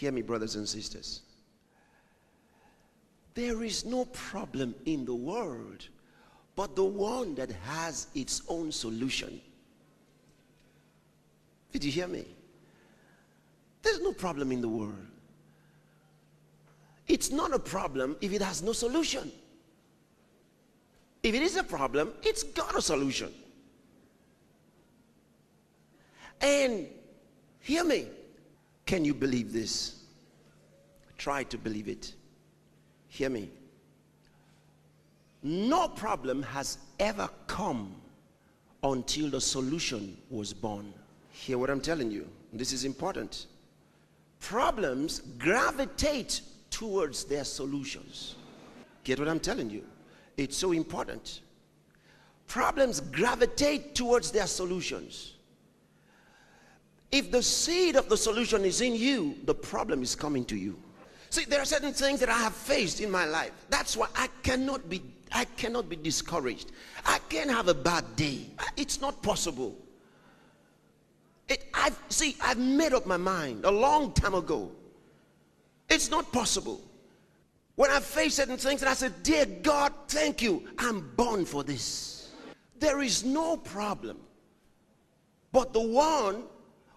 Hear me, brothers and sisters. There is no problem in the world but the one that has its own solution. Did you hear me? There's no problem in the world. It's not a problem if it has no solution. If it is a problem, it's got a solution. And hear me. Can you believe this? Try to believe it. Hear me. No problem has ever come until the solution was born. Hear what I'm telling you. This is important. Problems gravitate towards their solutions. Get what I'm telling you? It's so important. Problems gravitate towards their solutions. If the seed of the solution is in you, the problem is coming to you. See, there are certain things that I have faced in my life. That's why I cannot be discouraged. I can't have a bad day. It's not possible. I've made up my mind a long time ago. It's not possible. When I face certain things and I said, dear God, thank you. I'm born for this. There is no problem but the one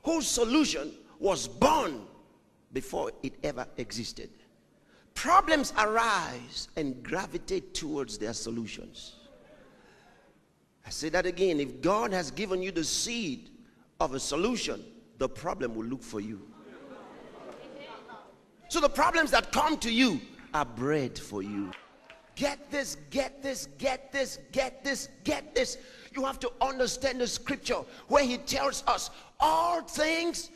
whose solution was born before it ever existed. Problems arise and gravitate towards their solutions. I say that again. If God has given you the seed of a solution, the problem will look for you. So the problems that come to you are bred for you. Get this, get this, get this, get this, get this. You have to understand the scripture where he tells us all things,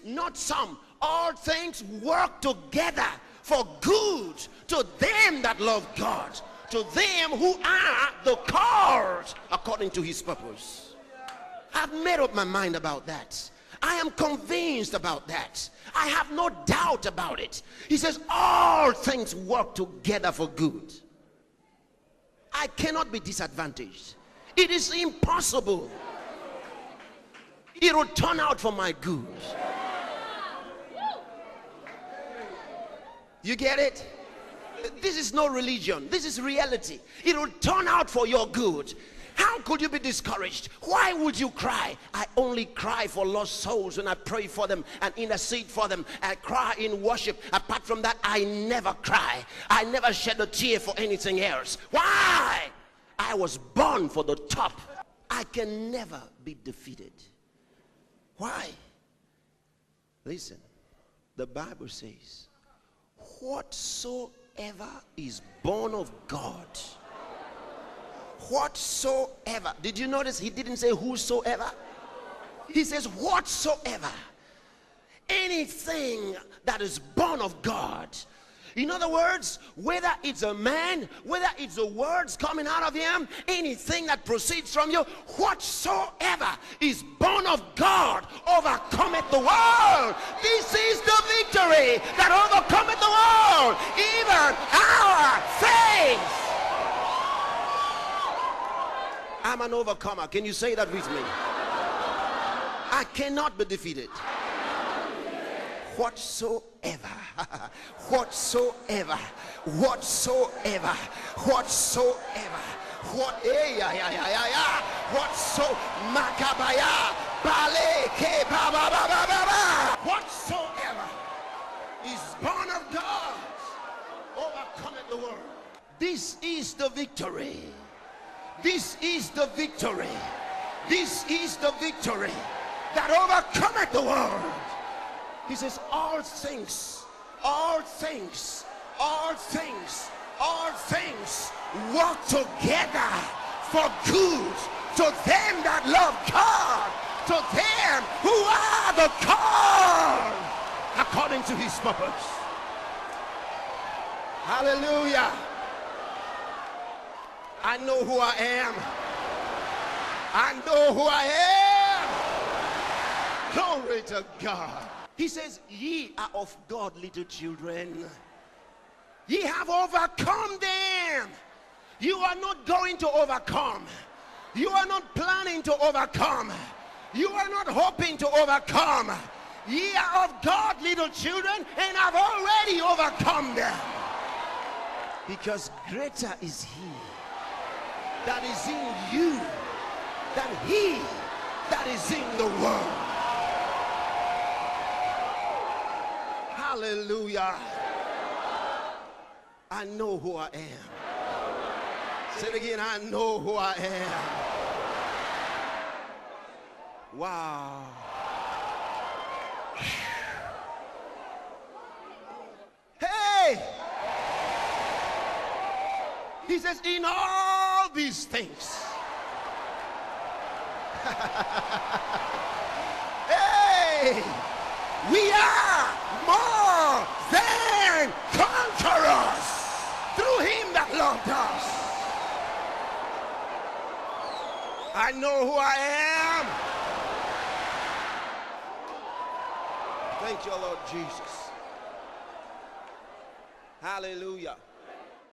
not some, all things work together for good to them that love God, to them who are the called according to his purpose. I've made up my mind about that. I am convinced about that. I have no doubt about it. He says all things work together for good. I cannot be disadvantaged. It is impossible. It will turn out for my good. You get it? This is no religion. This is reality. It will turn out for your good. How could you be discouraged? Why would you cry? I only cry for lost souls when I pray for them and intercede for them. I cry in worship. Apart from that, I never cry. I never shed a tear for anything else. Why? I was born for the top. I can never be defeated. Why? Listen, the Bible says, whatsoever is born of God, whatsoever. Did you notice he didn't say whosoever? He says whatsoever. Anything that is born of God. In other words, whether it's a man, whether it's the words coming out of him, anything that proceeds from you, whatsoever is born of God overcometh the world. This is the victory that overcometh the world, even our faith. I'm an overcomer. Can you say that with me? I cannot be defeated. Whatsoever, whatsoever, whatsoever, whatsoever, whatsoever is born of God overcometh the world. This is the victory. This is the victory. This is the victory that overcometh the world. He says all things, all things, all things, all things work together for good to them that love God, to them who are the called according to his purpose. Hallelujah. I know who I am. I know who I am. Glory to God. He says, ye are of God, little children. Ye have overcome them. You are not going to overcome. You are not planning to overcome. You are not hoping to overcome. Ye are of God, little children, and have already overcome them. Because greater is he that is in you than he that is in the world. Hallelujah. I know who I am. Say it again, I know who I am. Wow. Hey! He says, in all these things. Hey! We are more than conquerors through him that loved us. I know who I am. Thank you, Lord Jesus. Hallelujah.